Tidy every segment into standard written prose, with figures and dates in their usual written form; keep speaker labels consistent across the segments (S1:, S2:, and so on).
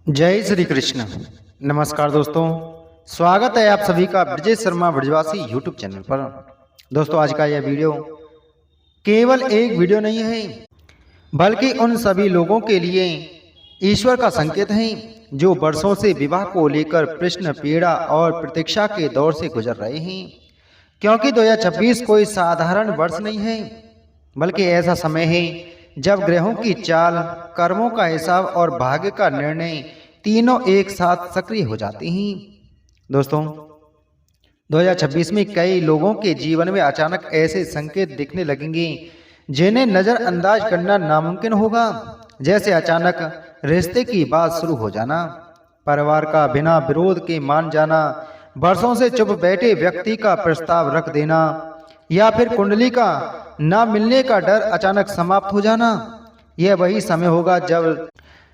S1: जय श्री कृष्ण। नमस्कार दोस्तों, स्वागत है आप सभी का ब्रजेश शर्मा ब्रजवासी यूट्यूब चैनल पर। दोस्तों, आज का यह वीडियो केवल एक वीडियो नहीं है, बल्कि उन सभी लोगों के लिए ईश्वर का संकेत है जो वर्षों से विवाह को लेकर प्रश्न, पीड़ा और प्रतीक्षा के दौर से गुजर रहे हैं। क्योंकि 2026 कोई साधारण वर्ष नहीं है, बल्कि ऐसा समय है जब ग्रहों की चाल, कर्मों का हिसाब और भाग्य का निर्णय तीनों एक साथ सक्रिय हो जाते हैं। दोस्तों, 2026 में कई लोगों के जीवन में अचानक ऐसे संकेत दिखने लगेंगे जिन्हें नजरअंदाज करना नामुमकिन होगा। जैसे अचानक रिश्ते की बात शुरू हो जाना, परिवार का बिना विरोध के मान जाना, वर्षों से चुप बैठे व्यक्ति का प्रस्ताव रख देना, या फिर कुंडली का ना मिलने का डर अचानक समाप्त हो जाना। यह वही समय होगा जब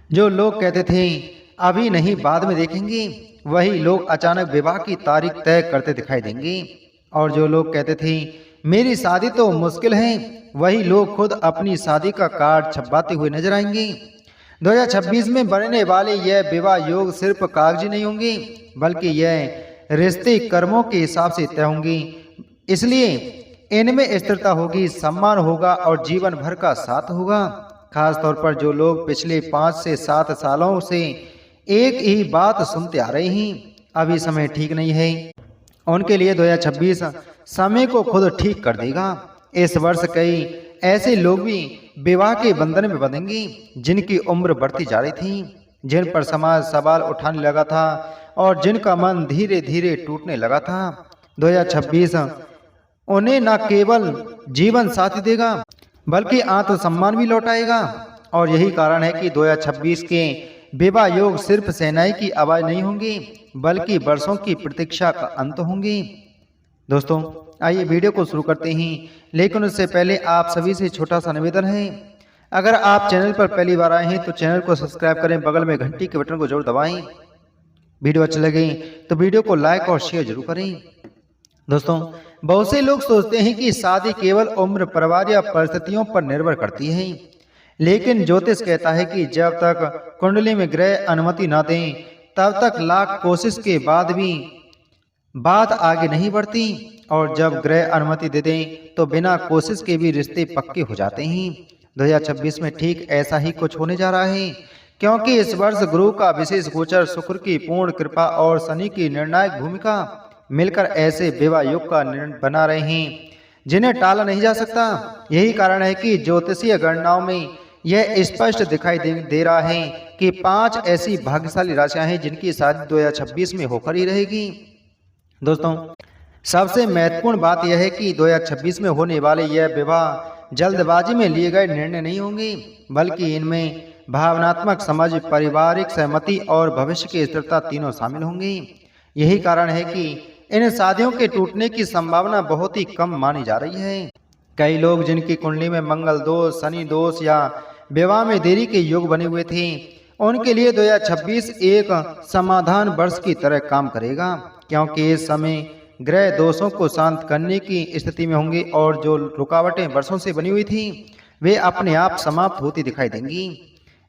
S1: जो लोग कहते थे अभी नहीं बाद में देखेंगे, वही लोग अचानक विवाह की तारीख तय करते दिखाई देंगे। और जो लोग कहते थे मेरी शादी तो मुश्किल है, वही लोग खुद अपनी शादी का कार्ड छपवाते हुए नजर आएंगे। 2026 में बनने वाले यह विवाह योग सिर्फ कागजी नहीं होंगे, बल्कि यह रिश्ते कर्मों के हिसाब से तय होंगे। इसलिए इनमें स्थिरता होगी, सम्मान होगा और जीवन भर का साथ होगा। खास तौर पर जो लोग पिछले 5 से 7 सालों से एक ही बात सुनते आ रहे हैं, अभी समय ठीक नहीं है, उनके लिए 2026 समय को खुद ठीक कर देगा। इस वर्ष कई ऐसे लोग भी विवाह के बंधन में बंधेंगे जिनकी उम्र बढ़ती जा रही थी, जिन पर समाज सवाल उठाने लगा था और जिनका मन धीरे धीरे टूटने लगा था। 2026 उन्हें न केवल जीवन साथी देगा, बल्कि आत्मसम्मान भी लौटाएगा। और यही कारण है कि 2026 के विवाह योग सिर्फ सेनाई की आवाज नहीं होंगी, बल्कि वर्षों की प्रतीक्षा का अंत होंगे। दोस्तों, आइए वीडियो को शुरू करते हैं, लेकिन उससे पहले आप सभी से छोटा सा निवेदन है, अगर आप चैनल पर पहली बार आए हैं तो चैनल को सब्सक्राइब करें, बगल में घंटी के बटन को जरूर दबाएं। वीडियो अच्छी लगे तो वीडियो को लाइक और शेयर जरूर करें। दोस्तों, बहुत से लोग सोचते हैं कि शादी केवल उम्र, परिवार या परिस्थितियों पर निर्भर करती है, लेकिन ज्योतिष कहता है कि जब तक कुंडली में ग्रह अनुमति न दें, तब तक लाख कोशिश के बाद भी बात आगे नहीं बढ़ती, और जब ग्रह अनुमति दे दें तो बिना कोशिश के भी रिश्ते पक्के हो जाते हैं। 2026 में ठीक ऐसा ही कुछ होने जा रहा है, क्योंकि इस वर्ष गुरु का विशेष गोचर, शुक्र की पूर्ण कृपा और शनि की निर्णायक भूमिका मिलकर ऐसे विवाह योग का निर्णय बना रहे हैं जिन्हें टाला नहीं जा सकता। यही कारण है कि ज्योतिषीय गणनाओं में यह स्पष्ट दिखाई दे रहा है कि 5 ऐसी भाग्यशाली राशियां हैं जिनकी शादी 2026 में होकर ही रहेगी। दोस्तों, सबसे महत्वपूर्ण बात यह है कि 2026 में होने वाले यह विवाह जल्दबाजी में लिए गए निर्णय नहीं होंगे, बल्कि इनमें भावनात्मक समझ, पारिवारिक सहमति और भविष्य की स्थिरता तीनों शामिल होंगी। यही कारण है कि इन शादियों के टूटने की संभावना बहुत ही कम मानी जा रही है। कई लोग जिनकी कुंडली में मंगल दोष, शनि दोष या विवाह में देरी के योग बने हुए थे, उनके लिए 2026 एक समाधान वर्ष की तरह काम करेगा, क्योंकि इस समय ग्रह दोषों को शांत करने की स्थिति में होंगे और जो रुकावटें वर्षों से बनी हुई थी वे अपने आप समाप्त होती दिखाई देंगी।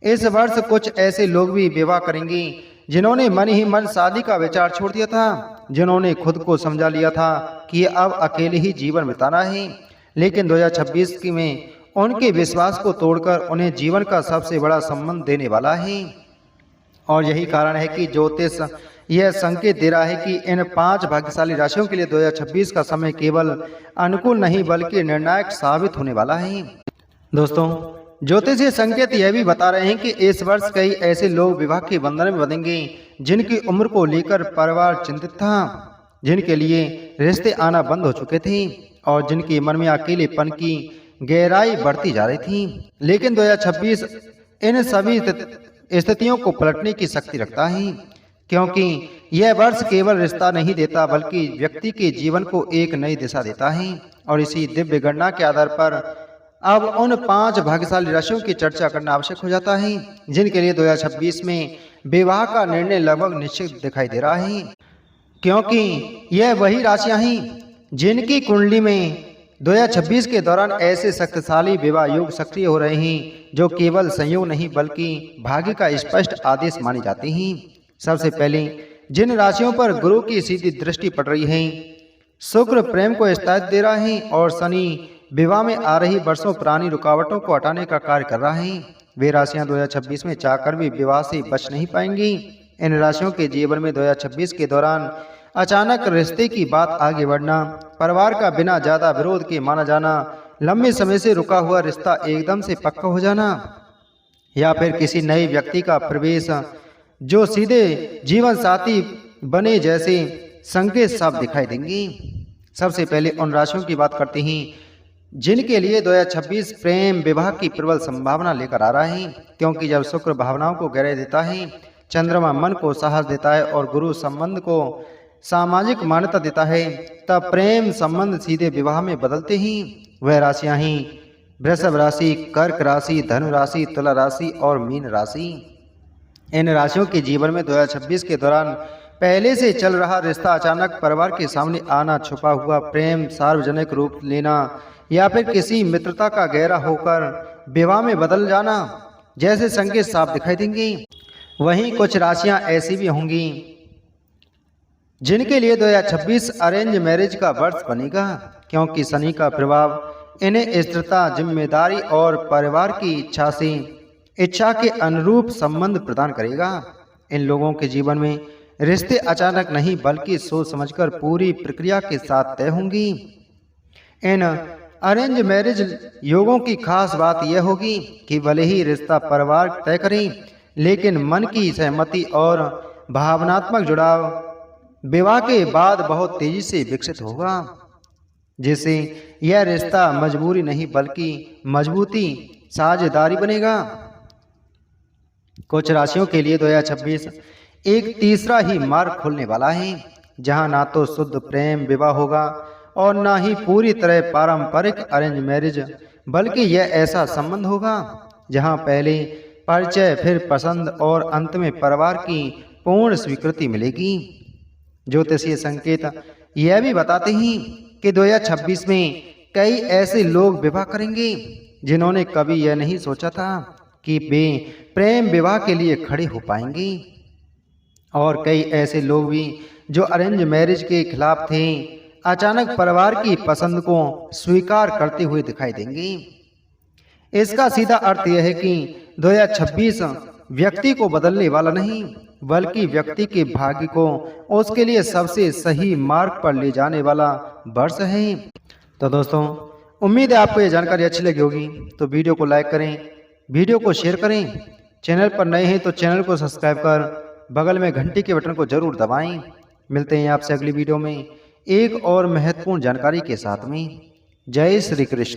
S1: इस वर्ष कुछ ऐसे लोग भी विवाह करेंगे जिन्होंने मन ही मन शादी का विचार छोड़ दिया था, जिन्होंने खुद को समझा लिया था कि अब अकेले ही जीवन बिताना है, लेकिन 2026 में उनके विश्वास को तोड़कर उन्हें जीवन का सबसे बड़ा संबंध देने वाला है। और यही कारण है कि ज्योतिष यह संकेत दे रहा है कि इन 5 भाग्यशाली राशियों के लिए 2026 का समय केवल अनुकूल नहीं, बल्कि निर्णायक साबित होने वाला है। दोस्तों, ज्योतिषीय संकेत यह भी बता रहे हैं कि इस वर्ष कई ऐसे लोग विवाह के बंधन में बंधेंगे जिनकी उम्र को लेकर परिवार चिंतित था, जिनके लिए रिश्ते आना बंद हो चुके थे और जिनके मन में अकेलेपन की गहराई बढ़ती जा रही थी। लेकिन 2026 इन सभी स्थितियों को पलटने की शक्ति रखता है, क्योंकि यह वर्ष केवल रिश्ता नहीं देता, बल्कि व्यक्ति के जीवन को एक नई दिशा देता है। और इसी दिव्य गणना के आधार पर अब उन 5 भाग्यशाली राशियों की चर्चा करना आवश्यक हो जाता है जिनके लिए 2026 में विवाह का निर्णय लगभग निश्चित दिखाई दे रहा है, क्योंकि यह वही राशियां हैं जिनकी कुंडली में 2026 के दौरान ऐसे शक्तिशाली विवाह योग सक्रिय हो रहे हैं जो केवल संयोग नहीं बल्कि भाग्य का स्पष्ट आदेश माने जाते हैं। सबसे पहले जिन राशियों पर गुरु की सीधी दृष्टि पड़ रही है, शुक्र प्रेम को स्थायित्व दे रहा है और शनि विवाह में आ रही वर्षों पुरानी रुकावटों को हटाने का कार्य कर रहा है। वे राशियां 2026 में चाहकर भी विवाह से बच नहीं पाएंगी। इन राशियों के जीवन में 2026 के दौरान अचानक रिश्ते की बात आगे बढ़ना, परिवार का बिना ज्यादा विरोध के माना जाना, लंबे समय से रुका हुआ रिश्ता एकदम से पक्का हो जाना या फिर किसी नए व्यक्ति का प्रवेश जो सीधे जीवन साथी बने जैसे संकेत साफ दिखाई देंगे। सबसे पहले उन राशियों की बात करते हैं जिनके लिए 2026 प्रेम विवाह की प्रबल संभावना लेकर आ रहा है, क्योंकि जब शुक्र भावनाओं को गहराई देता है, चंद्रमा मन को साहस देता है और गुरु संबंध को सामाजिक मान्यता देता है, तब प्रेम संबंध सीधे विवाह में बदलते ही। वह राशियां हैं वृषभ राशि, कर्क राशि, धनु राशि, तुला राशि और मीन राशि। इन राशियों के जीवन में 2026 के दौरान पहले से चल रहा रिश्ता अचानक परिवार के सामने आना, छुपा हुआ प्रेम सार्वजनिक रूप लेना या फिर किसी मित्रता का गहरा होकर विवाह में बदल जाना जैसे संकेत साफ दिखाई देंगे। वहीं कुछ राशियां ऐसी भी होंगी जिनके लिए 2026 अरेंज मैरिज का वर्ष बनेगा, क्योंकि शनि का प्रभाव इन्हें स्थिरता, जिम्मेदारी और परिवार की इच्छा के अनुरूप संबंध प्रदान करेगा। इन लोगों के जीवन में रिश्ते अचानक नहीं बल्कि सोच समझकर पूरी प्रक्रिया के साथ तय होंगी। इन अरेंज मैरिज योगों की खास बात यह होगी कि भले ही रिश्ता परिवार तय करें, लेकिन मन की सहमति और भावनात्मक जुड़ाव विवाह के बाद बहुत तेजी से विकसित होगा, जिससे यह रिश्ता मजबूरी नहीं बल्कि मजबूती साझेदारी बनेगा। कुछ राशियों के लिए 2026 एक तीसरा ही मार्ग खोलने वाला है, जहां ना तो शुद्ध प्रेम विवाह होगा और ना ही पूरी तरह पारंपरिक अरेंज मैरिज, बल्कि यह ऐसा संबंध होगा जहां पहले परिचय, फिर पसंद और अंत में परिवार की पूर्ण स्वीकृति मिलेगी। ज्योतिषीय संकेत यह भी बताते हैं कि 2026 में कई ऐसे लोग विवाह करेंगे जिन्होंने कभी यह नहीं सोचा था कि वे प्रेम विवाह के लिए खड़े हो पाएंगे, और कई ऐसे लोग भी जो अरेंज मैरिज के खिलाफ थे अचानक परिवार की पसंद को स्वीकार करते हुए दिखाई देंगे। इसका सीधा अर्थ यह है कि 2026 व्यक्ति को बदलने वाला नहीं बल्कि व्यक्ति के भाग्य को उसके लिए सबसे सही मार्ग पर ले जाने वाला वर्ष है। तो दोस्तों, उम्मीद है आपको ये जानकारी अच्छी लगी होगी, तो वीडियो को लाइक करें, वीडियो को शेयर करें। चैनल पर नए हैं तो चैनल को सब्सक्राइब कर बगल में घंटी के बटन को जरूर दबाएं। मिलते हैं आपसे अगली वीडियो में एक और महत्वपूर्ण जानकारी के साथ में। जय श्री कृष्ण।